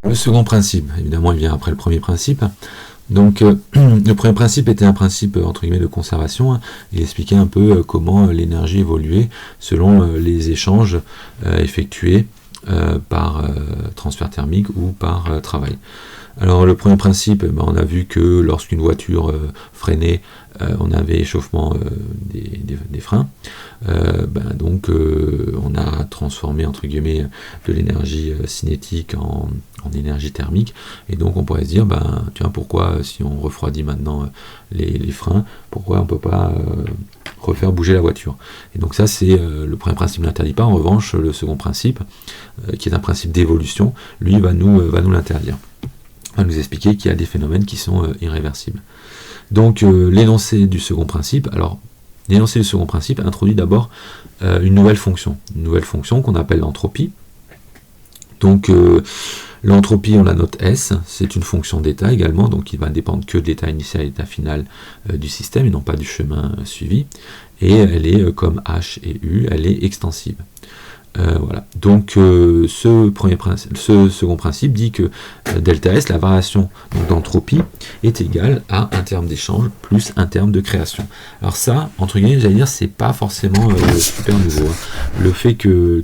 Le second principe, évidemment, il vient après le premier principe. Donc, le premier principe était un principe, entre guillemets, de conservation. Il expliquait un peu comment l'énergie évoluait selon les échanges effectués par transfert thermique ou par travail. Alors, le premier principe, on a vu que lorsqu'une voiture freinait, on avait échauffement des freins. Donc, on a transformé, entre guillemets, de l'énergie cinétique en énergie thermique, et donc on pourrait se dire, tiens, pourquoi si on refroidit maintenant les freins, pourquoi on ne peut pas refaire bouger la voiture? Et donc ça, c'est le premier principe n'interdit pas. En revanche, le second principe, qui est un principe d'évolution, lui va nous l'interdire, va nous expliquer qu'il y a des phénomènes qui sont irréversibles. Donc l'énoncé du second principe, alors l'énoncé du second principe introduit d'abord une nouvelle fonction qu'on appelle l'entropie. Donc l'entropie, on la note S, c'est une fonction d'état également, donc il va dépendre que de l'état initial et de l'état final du système, et non pas du chemin suivi, et elle est comme H et U, elle est extensive. Voilà. Donc ce second principe dit que delta S, la variation d'entropie, est égale à un terme d'échange plus un terme de création. Alors ça, entre guillemets, j'allais dire, c'est pas forcément super nouveau. Le fait que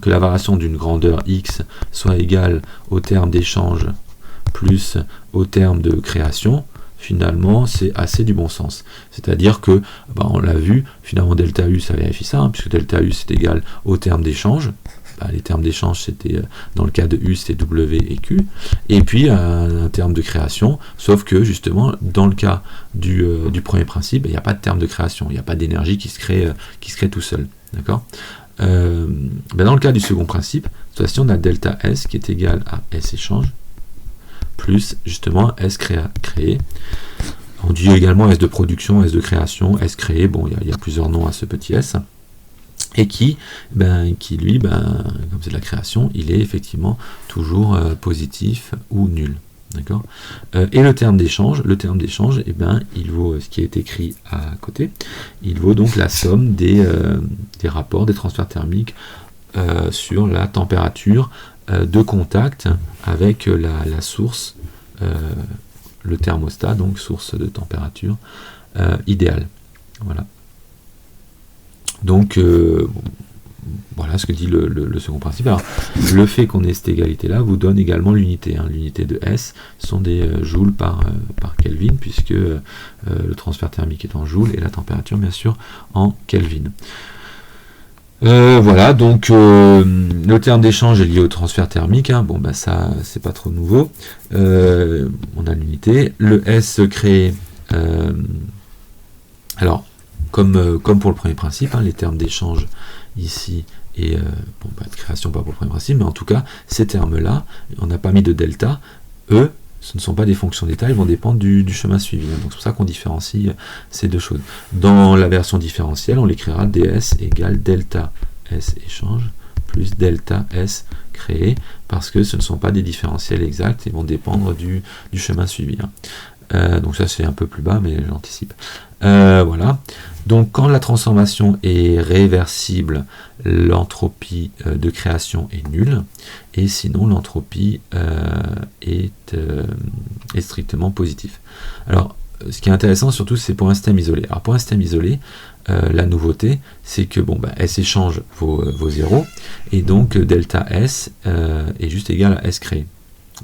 la variation d'une grandeur x soit égale au terme d'échange plus au terme de création, finalement, c'est assez du bon sens. C'est-à-dire que, on l'a vu, finalement, delta U, ça vérifie ça, puisque delta U, c'est égal au terme d'échange. Les termes d'échange, c'était, dans le cas de U, c'était W et Q. Et puis, un terme de création, sauf que, justement, dans le cas du premier principe, il n'y a pas de terme de création, il n'y a pas d'énergie qui se crée tout seul. D'accord ? Dans le cas du second principe, cette fois-ci, on a delta S qui est égal à S échange, plus justement S créé. On dit également S de production, S de création, S créé, il y a plusieurs noms à ce petit S, et qui lui, comme c'est de la création, il est effectivement toujours positif ou nul. D'accord ? Et le terme d'échange, il vaut ce qui est écrit à côté, il vaut donc la somme des rapports, des transferts thermiques sur la température de contact avec la source, le thermostat, donc source de température idéale. Voilà. Donc, voilà ce que dit le second principe. Alors, le fait qu'on ait cette égalité-là vous donne également l'unité. L'unité de S sont des joules par Kelvin, puisque le transfert thermique est en joules et la température, bien sûr, en Kelvin. Voilà, donc le terme d'échange est lié au transfert thermique, ça c'est pas trop nouveau. On a l'unité. Le S créé, alors comme pour le premier principe, les termes d'échange ici et de création pas pour le premier principe, mais en tout cas ces termes-là, on n'a pas mis de delta, eux, ce ne sont pas des fonctions d'état, ils vont dépendre du chemin suivi. Donc c'est pour ça qu'on différencie ces deux choses. Dans la version différentielle, on l'écrira ds égale delta S échange plus delta S créé, parce que ce ne sont pas des différentiels exacts, ils vont dépendre du chemin suivi. Donc ça c'est un peu plus bas, mais j'anticipe. Voilà. Donc quand la transformation est réversible, l'entropie de création est nulle, et sinon l'entropie est strictement positive. Alors ce qui est intéressant surtout, c'est pour un système isolé. Alors pour un système isolé, la nouveauté, c'est que S échange vaut 0, et donc delta S est juste égal à S créé.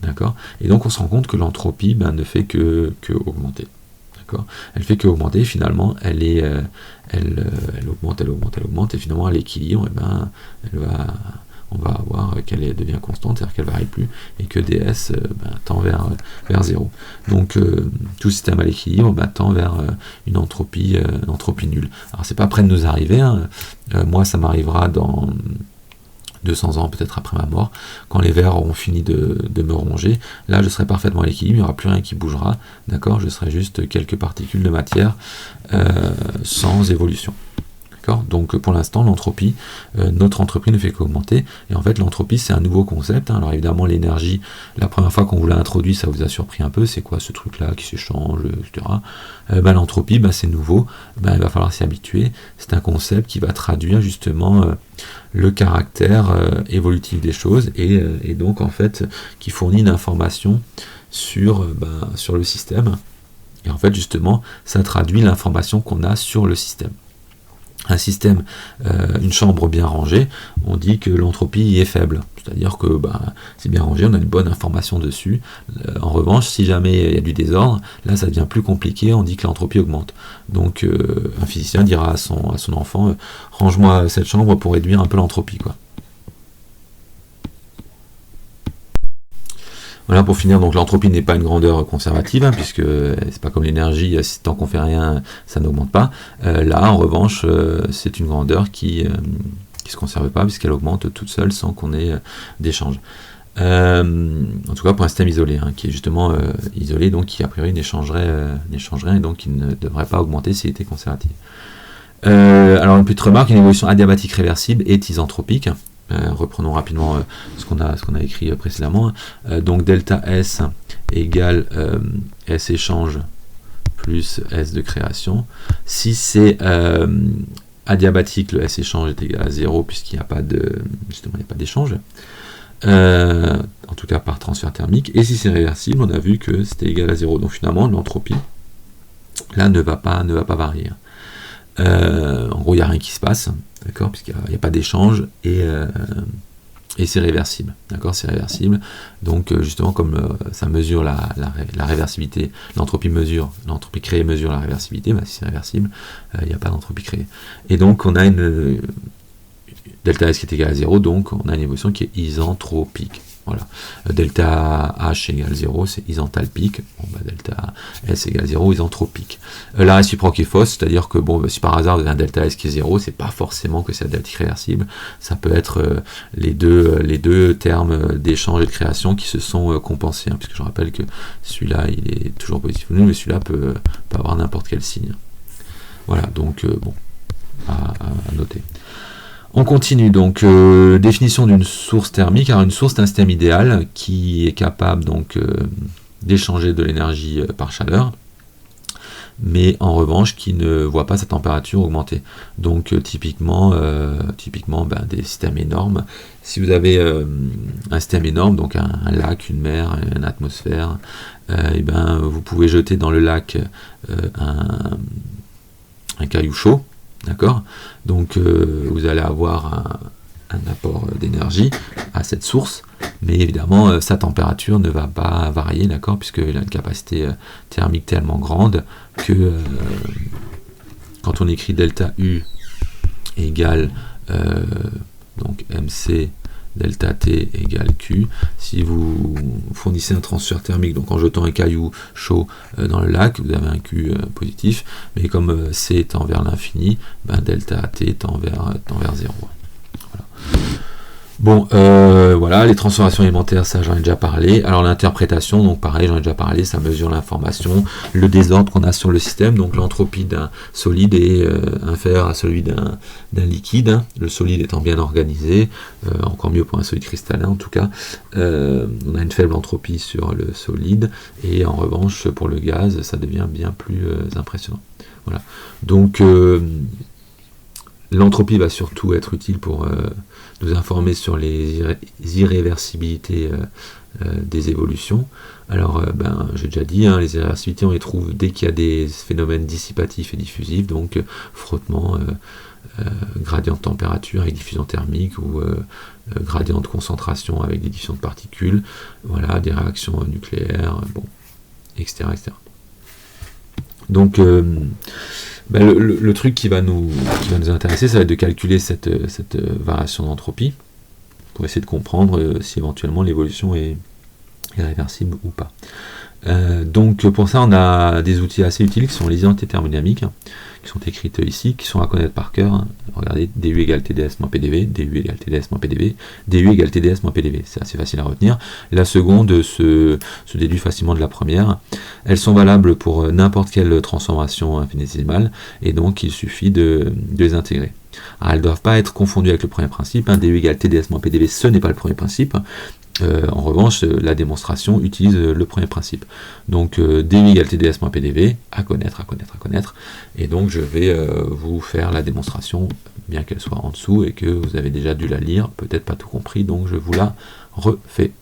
D'accord ? Et donc on se rend compte que l'entropie ne fait que augmenter. D'accord ? Elle fait que augmenter, finalement, elle augmente, et finalement à l'équilibre, on va avoir qu'elle devient constante, c'est-à-dire qu'elle ne varie plus, et que ds tend vers 0. Donc tout système à l'équilibre tend vers une entropie nulle. Alors c'est pas près de nous arriver, moi ça m'arrivera dans 200 ans peut-être après ma mort, quand les vers auront fini de me ronger, là je serai parfaitement à l'équilibre, il n'y aura plus rien qui bougera, d'accord, je serai juste quelques particules de matière sans évolution. Donc pour l'instant, l'entropie, notre entreprise ne fait qu'augmenter. Et en fait, l'entropie, c'est un nouveau concept. Alors évidemment, l'énergie, la première fois qu'on vous l'a introduit, ça vous a surpris un peu. C'est quoi ce truc-là qui s'échange, etc. L'entropie, c'est nouveau. Il va falloir s'y habituer. C'est un concept qui va traduire justement le caractère évolutif des choses et donc en fait qui fournit une information sur le système. Et en fait, justement, ça traduit l'information qu'on a sur le système. Un système, une chambre bien rangée, on dit que l'entropie est faible. C'est-à-dire que c'est bien rangé, on a une bonne information dessus. En revanche, si jamais il y a du désordre, là ça devient plus compliqué, on dit que l'entropie augmente. Donc un physicien dira à son enfant, range-moi cette chambre pour réduire un peu l'entropie, quoi. Voilà, pour finir, donc l'entropie n'est pas une grandeur conservative, puisque c'est pas comme l'énergie, tant qu'on fait rien, ça n'augmente pas. Là, en revanche, c'est une grandeur qui se conserve pas, puisqu'elle augmente toute seule sans qu'on ait d'échange. En tout cas pour un système isolé, qui est justement isolé, donc qui a priori n'échangerait et donc qui ne devrait pas augmenter s'il était conservatif. Alors une petite remarque, une évolution adiabatique réversible est isentropique. Reprenons rapidement ce qu'on a écrit précédemment. Donc delta S égale S échange plus S de création. Si c'est adiabatique, le S échange est égal à 0 puisqu'il n'y a pas d'échange. En tout cas par transfert thermique. Et si c'est réversible, on a vu que c'était égal à 0. Donc finalement l'entropie là ne va pas varier. En gros, il n'y a rien qui se passe, d'accord, puisqu'il n'y a pas d'échange et c'est réversible, d'accord, c'est réversible. Donc justement, comme ça mesure la réversibilité, l'entropie créée mesure la réversibilité, si c'est réversible, il n'y a pas d'entropie créée. Et donc on a une delta S qui est égal à 0, donc on a une évolution qui est isentropique. Voilà. Delta H égale 0, c'est isenthalpique. Delta S égale 0, isentropique. La réciproque est fausse, c'est-à-dire que si par hasard vous avez un delta S qui est 0, c'est pas forcément que c'est adiabatique réversible. Ça peut être les deux termes d'échange et de création qui se sont compensés, puisque je rappelle que celui-là il est toujours positif ou nul, mais celui-là peut avoir n'importe quel signe. Voilà, donc à noter. On continue, donc définition d'une source thermique. Alors une source, c'est un système idéal qui est capable donc d'échanger de l'énergie par chaleur, mais en revanche qui ne voit pas sa température augmenter. Donc typiquement des systèmes énormes. Si vous avez un système énorme, donc un lac, une mer, une atmosphère, vous pouvez jeter dans le lac un caillou chaud. D'accord, donc vous allez avoir un apport d'énergie à cette source, mais évidemment sa température ne va pas varier, d'accord, puisqu'il a une capacité thermique tellement grande que quand on écrit delta U égale donc MC delta T égale Q, si vous fournissez un transfert thermique, donc en jetant un caillou chaud dans le lac, vous avez un Q positif, mais comme C tend vers l'infini, delta T tend vers 0. Voilà. Bon, voilà, les transformations élémentaires, ça j'en ai déjà parlé. Alors l'interprétation, donc pareil, j'en ai déjà parlé, ça mesure l'information, le désordre qu'on a sur le système, donc l'entropie d'un solide est inférieure à celui d'un liquide, le solide étant bien organisé, encore mieux pour un solide cristallin en tout cas. On a une faible entropie sur le solide, et en revanche pour le gaz, ça devient bien plus impressionnant. Voilà, donc l'entropie va surtout être utile pour nous informer sur les irréversibilités des évolutions. Alors, j'ai déjà dit, les irréversibilités, on les trouve dès qu'il y a des phénomènes dissipatifs et diffusifs, donc frottement, gradient de température avec diffusion thermique, ou gradient de concentration avec des diffusions de particules, voilà, des réactions nucléaires, etc., etc. Donc, le truc qui va nous intéresser, ça va être de calculer cette variation d'entropie pour essayer de comprendre si éventuellement l'évolution est réversible ou pas. Donc pour ça, on a des outils assez utiles qui sont les identités thermodynamiques, qui sont écrites ici, qui sont à connaître par cœur. Regardez, du égale TDS-PDV, du égale TDS-PDV, du égale TDS-PDV. C'est assez facile à retenir. La seconde se déduit facilement de la première. Elles sont valables pour n'importe quelle transformation infinitésimale, et donc il suffit de les intégrer. Alors, elles ne doivent pas être confondues avec le premier principe. du égale TDS-PDV, ce n'est pas le premier principe. En revanche, la démonstration utilise le premier principe. Donc, du égale TDS-PDV, à connaître. Et donc, je vais vous faire la démonstration, bien qu'elle soit en dessous et que vous avez déjà dû la lire, peut-être pas tout compris, donc je vous la refais.